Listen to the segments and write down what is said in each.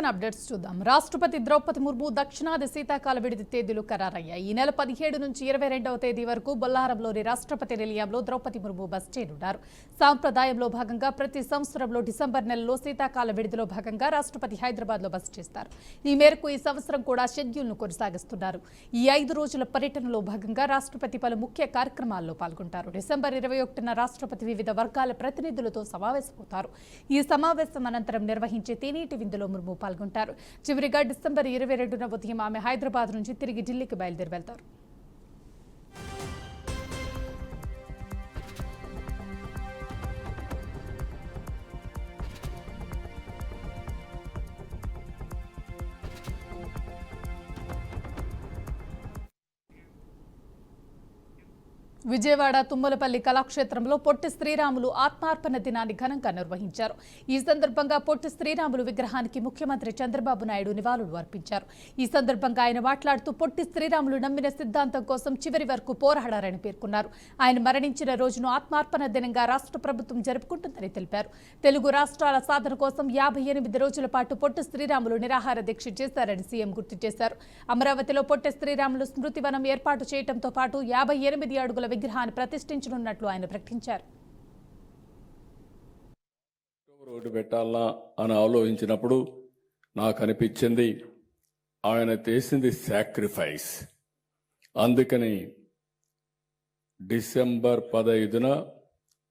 Bulletin updates చూద్దాం. రాష్ట్రపతి ద్రౌపది ముర్ము దక్షిణాది శీతాకాల విడిది తేదీలు ఖరారయ్యాయి. ఈ నెల 17 నుంచి 22వ తేదీ వరకు బొల్లారంలోని రాష్ట్రపతి నిలయంలో ద్రౌపది ముర్ము బస చేయనున్నారు. సాంప్రదాయంలో భాగంగా ప్రతి సంవత్సరంలో డిసెంబర్ నెలలో శీతాకాల విడిదిలో భాగంగా రాష్ట్రపతి హైదరాబాద్లో బస చేస్తారు. ఈ మేరకు ఈ సంవత్సరం కూడా షెడ్యూల్ను కొనసాగిస్తున్నారు. ఈ 5 రోజుల పర్యటనలో భాగంగా రాష్ట్రపతి పలు ముఖ్య కార్యక్రమాల్లో పాల్గొంటారు. డిసెంబర్ 21న రాష్ట్రపతి వివిధ వర్గాల ప్రతినిధులతో సమావేశమవుతారు. ఈ సమావేశం అనంతరం నిర్వహించే తేనీటి విందులో ముర్ము పాల్గొంటారు. చివరిగా డిసెంబర్ 22న ఉదయం ఆమె హైదరాబాద్ నుంచి తిరిగి ఢిల్లీకి బయలుదేరి వెళ్తారు. విజయవాడ తుమ్మలపల్లి కళాక్షేత్రంలో పొట్టి శ్రీరాములు ఆత్మార్పణ దినాన్ని ఘనంగా నిర్వహించారు. ఈ సందర్భంగా పొట్టి శ్రీరాములు విగ్రహానికి ముఖ్యమంత్రి చంద్రబాబు నాయుడు నివాళులు అర్పించారు. ఈ సందర్భంగా ఆయన మాట్లాడుతూ పొట్టి శ్రీరాములు నమ్మిన సిద్ధాంతం కోసం చివరి వరకు పోరాడారని పేర్కొన్నారు. ఆయన మరణించిన రోజును ఆత్మార్పణ దినంగా రాష్ట్ర ప్రభుత్వం జరుపుకుంటుందని తెలిపారు. తెలుగు రాష్ట్రాల సాధన కోసం 58 రోజుల పాటు పొట్టి శ్రీరాములు నిరాహార దీక్ష చేశారని సీఎం గుర్తు చేశారు. అమరావతిలో పొట్టి శ్రీరాములు స్మృతివనం ఏర్పాటు చేయడంతో పాటు 58 అడుగుల విగ్రహాన్ని ప్రతిష్ఠించనున్నట్లు ఆయన ప్రకటించారు. రోడ్డు పెట్టాలా అని ఆలోచించినప్పుడు నాకు అనిపించింది ఆయన చేసింది సాక్రిఫైస్. అందుకని డిసెంబర్ 15న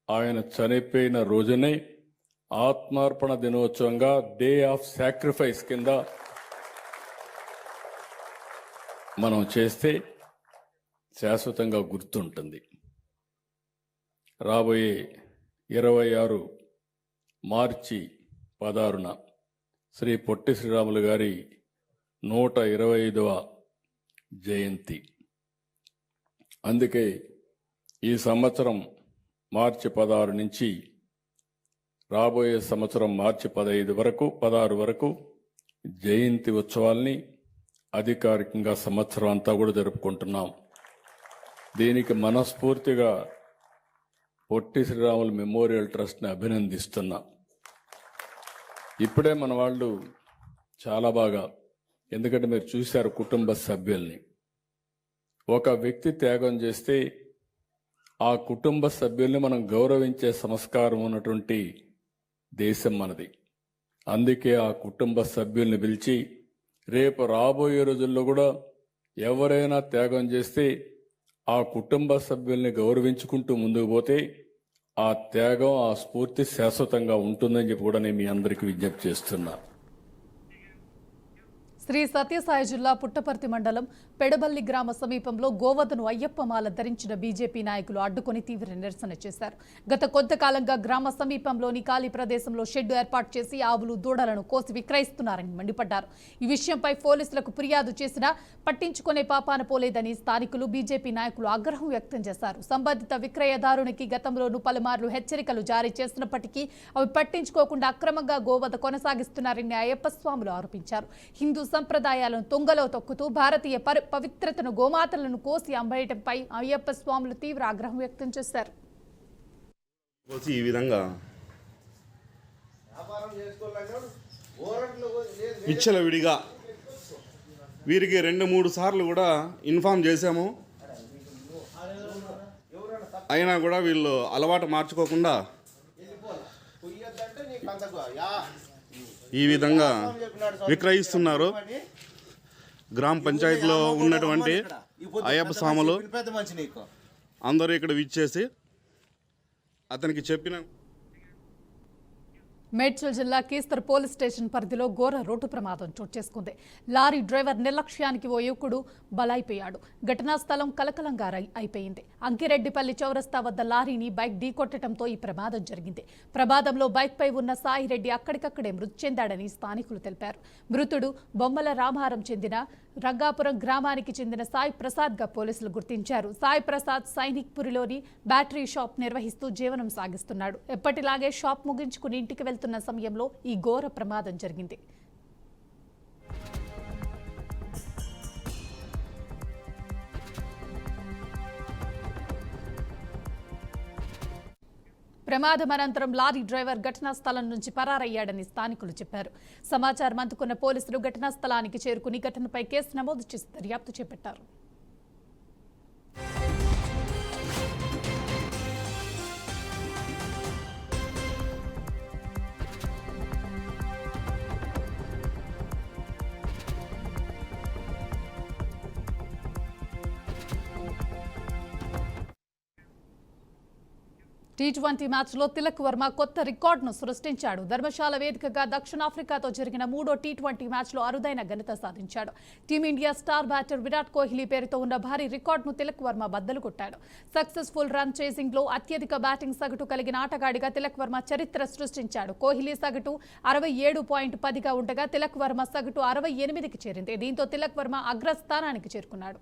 ఆయన చనిపోయిన రోజునే ఆత్మార్పణ దినోత్సవంగా డే ఆఫ్ సాక్రిఫైస్ కింద మనం చేస్తే శాశ్వతంగా గుర్తుంటుంది. రాబోయే 26 మార్చి 16న శ్రీ పొట్టి శ్రీరాములు గారి 125వ జయంతి. అందుకే ఈ సంవత్సరం మార్చి 16 నుంచి రాబోయే సంవత్సరం మార్చి 16 వరకు జయంతి ఉత్సవాల్ని అధికారికంగా సంవత్సరం అంతా కూడా జరుపుకుంటున్నాం. దీనికి మనస్ఫూర్తిగా పొట్టి శ్రీరాములు మెమోరియల్ ట్రస్ట్ని అభినందిస్తున్నా. ఇప్పుడే మన వాళ్ళు చాలా బాగా, ఎందుకంటే మీరు చూశారు కుటుంబ సభ్యుల్ని. ఒక వ్యక్తి త్యాగం చేస్తే ఆ కుటుంబ సభ్యుల్ని మనం గౌరవించే సంస్కారం ఉన్నటువంటి దేశం మనది. అందుకే ఆ కుటుంబ సభ్యుల్ని పిలిచి రేపు రాబోయే రోజుల్లో కూడా ఎవరైనా త్యాగం చేస్తే ఆ కుటుంబ సభ్యుల్ని గౌరవించుకుంటూ ముందుకు పోతే ఆ త్యాగం, ఆ స్ఫూర్తి శాశ్వతంగా ఉంటుందని చెప్పి కూడా నేను మీ అందరికీ విజ్ఞప్తి చేస్తున్నా. శ్రీ సత్యసాయి జిల్లా పుట్టపర్తి మండలం పెడబల్లి గ్రామ సమీపంలో గోవధను అయ్యప్ప మాల ధరించిన బీజేపీ నాయకులు అడ్డుకొని తీవ్ర నిరసన చేశారు. గత కొంతకాలంగా గ్రామ సమీపంలోని ఖాళీ ప్రదేశంలో షెడ్డు ఏర్పాటు చేసి ఆవులు, దూడలను కోసి విక్రయిస్తున్నారని మండిపడ్డారు. ఈ విషయంపై పోలీసులకు ఫిర్యాదు చేసినా పట్టించుకునే పాపాన పోలేదని స్థానికులు, బీజేపీ నాయకులు ఆగ్రహం వ్యక్తం చేశారు. సంబంధిత విక్రయదారునికి గతంలోనూ పలుమార్లు హెచ్చరికలు జారీ చేసినప్పటికీ అవి పట్టించుకోకుండా అక్రమంగా గోవధ కొనసాగిస్తున్నారని అయ్యప్ప స్వాములు ఆరోపించారు. హిందూ సంప్రదాయాలను తొంగలో తొక్కుతూ భారతీయ పవిత్రతను, గోమాతలను కోసి అమ్మేయటంపై అయ్యప్ప స్వాములు తీవ్ర ఆగ్రహం వ్యక్తం చేశారు. ఈ విధంగా విచ్చలవిడిగా వీరికి 2-3 సార్లు కూడా ఇన్ఫామ్ చేశాము. అయినా కూడా వీళ్ళు అలవాటు మార్చుకోకుండా ఈ విధంగా విక్రయిస్తున్నారు. గ్రామ పంచాయతీలో ఉన్నటువంటి అయ్యప్ప స్వాములు అందరూ ఇక్కడ విచ్చేసి అతనికి చెప్పిన మేడ్చల్ జిల్లా కీస్తర్ పోలీస్ స్టేషన్ పరిధిలో ఘోర రోడ్డు ప్రమాదం చోటు చేసుకుంది. లారీ డ్రైవర్ నిర్లక్ష్యానికి ఓ యువకుడు బలైపోయాడు. ఘటనా స్థలం కలకలంగా అయిపోయింది. అంకిరెడ్డిపల్లి చౌరస్తా వద్ద లారీని బైక్ ఢీకొట్టడంతో ఈ ప్రమాదం జరిగింది. ప్రమాదంలో బైక్పై ఉన్న సాయిరెడ్డి అక్కడికక్కడే మృతి చెందాడని స్థానికులు తెలిపారు. మృతుడు బొమ్మల రామారం చెందిన రంగాపురం గ్రామానికి చెందిన సాయి ప్రసాద్గా పోలీసులు గుర్తించారు. సాయి ప్రసాద్ సైనిక్పురిలోని బ్యాటరీ షాప్ నిర్వహిస్తూ జీవనం సాగిస్తున్నాడు. ఎప్పటిలాగే షాప్ ముగించుకుని ఇంటికి వెళ్తున్న సమయంలో ఈ ఘోర ప్రమాదం జరిగింది. ప్రమాదం అనంతరం లారీ డ్రైవర్ ఘటనా స్థలం నుంచి పరారయ్యాడని స్థానికులు చెప్పారు. సమాచారం అందుకున్న పోలీసులు ఘటనా స్థలానికి చేరుకుని ఘటనపై కేసు నమోదు చేసి దర్యాప్తు చేపట్టారు. T20 మ్యాచ్లో తిలక్ వర్మ కొత్త రికార్డును సృష్టించాడు. ధర్మశాల వేదికగా దక్షిణాఫ్రికాతో జరిగిన 3వ T20 మ్యాచ్లో అరుదైన ఘనత సాధించాడు. Team India star batter Virat Kohli పేరుతో ఉన్న భారీ రికార్డును తిలక్ వర్మ బద్దలు కొట్టాడు. సక్సెస్ఫుల్ రన్ చేసింగ్లో అత్యధిక బ్యాటింగ్ సగటు కలిగిన ఆటగాడిగా తిలక్ వర్మ చరిత్ర సృష్టించాడు. కోహ్లీ సగటు 67.10గా ఉండగా తిలక్ వర్మ సగటు 68కి చేరింది. దీంతో తిలక్ వర్మ అగ్రస్థానానికి చేరుకున్నాడు.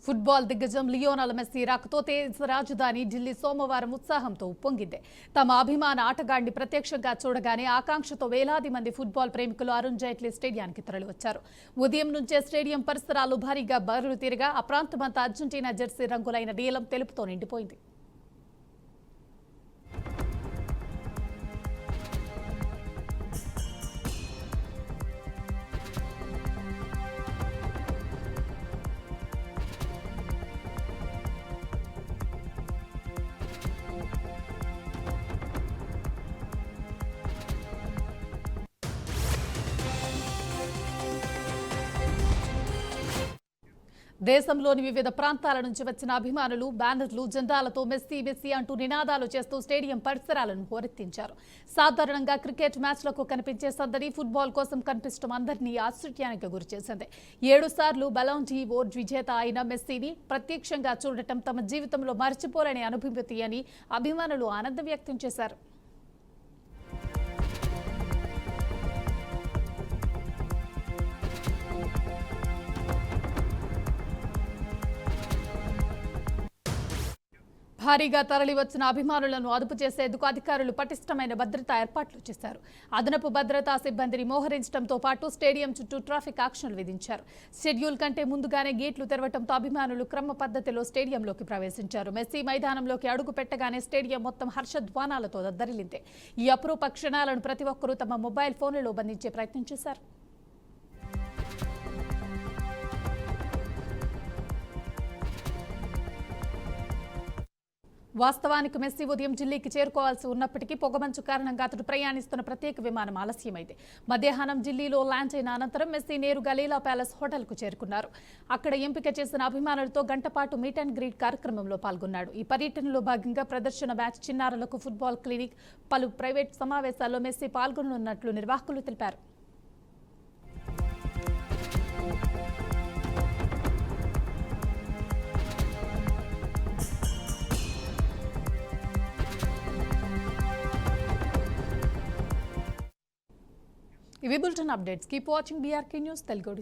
ఫుట్బాల్ దిగ్గజం లియోనల్ మెస్సీ రాకతో దేశ రాజధాని ఢిల్లీ సోమవారం ఉత్సాహంతో ఉప్పొంగింది. తమ అభిమాన ఆటగాడిని ప్రత్యక్షంగా చూడగానే ఆకాంక్షతో వేలాది మంది ఫుట్బాల్ ప్రేమికులు అరుణ్ జైట్లీ స్టేడియానికి తరలివచ్చారు. ఉదయం నుంచే స్టేడియం పరిసరాలు భారీగా బరులు తీరగా ఆ ప్రాంతమంతా అర్జెంటీనా జెర్సీ రంగులైన నీలం తెలుపుతో నిండిపోయింది. దేశంలోని వివిధ ప్రాంతాల నుంచి వచ్చిన అభిమానులు బ్యానర్లు, జెండాలతో మెస్సీ మెస్సీ అంటూ నినాదాలు చేస్తూ స్టేడియం పరిసరాలను హోరెత్తించారు. సాధారణంగా క్రికెట్ మ్యాచ్లకు కనిపించే సందడి ఫుట్బాల్ కోసం కనిపించడం అందరినీ ఆశ్చర్యానికి గురిచేసింది. 7 సార్లు బలాన్ డీ-ఓర్ విజేత అయిన మెస్సీని ప్రత్యక్షంగా చూడటం తమ జీవితంలో మర్చిపోలేని అనుభూతి అని అభిమానులు ఆనందం వ్యక్తం చేశారు. భారీగా తరలివచ్చిన అభిమానులను అదుపు చేసేందుకు అధికారులు పటిష్టమైన భద్రతా ఏర్పాట్లు చేశారు. అదనపు భద్రతా సిబ్బందిని మోహరించడంతో పాటు స్టేడియం చుట్టూ ట్రాఫిక్ ఆంక్షలు విధించారు. షెడ్యూల్ కంటే ముందుగానే గేట్లు తెరవడంతో అభిమానులు క్రమ పద్ధతిలో స్టేడియంలోకి ప్రవేశించారు. మెస్సీ మైదానంలోకి అడుగు పెట్టగానే స్టేడియం మొత్తం హర్షధ్వానాలతో దద్దరిల్లింది. ఈ అపురూప క్షణాలను ప్రతి ఒక్కరూ తమ మొబైల్ ఫోన్లలో బంధించే ప్రయత్నం చేశారు. వాస్తవానికి మెస్సీ ఉదయం ఢిల్లీకి చేరుకోవాల్సి ఉన్నప్పటికీ పొగమంచు కారణంగా అతడు ప్రయాణిస్తున్న ప్రత్యేక విమానం ఆలస్యమైంది. మధ్యాహ్నం ఢిల్లీలో ల్యాండ్ అయిన అనంతరం మెస్సీ నేరుగా లీలా ప్యాలెస్ హోటల్కు చేరుకున్నారు. అక్కడ ఎంపిక చేసిన అభిమానులతో గంటపాటు మీట్ అండ్ గ్రీట్ కార్యక్రమంలో పాల్గొన్నాడు. ఈ పర్యటనలో భాగంగా ప్రదర్శన మ్యాచ్, చిన్నారులకు ఫుట్బాల్ క్లినిక్, పలు ప్రైవేట్ సమావేశాల్లో మెస్సీ పాల్గొననున్నట్లు నిర్వాహకులు తెలిపారు. ఇవి bulletin updates. Keep watching BRK news Telugu.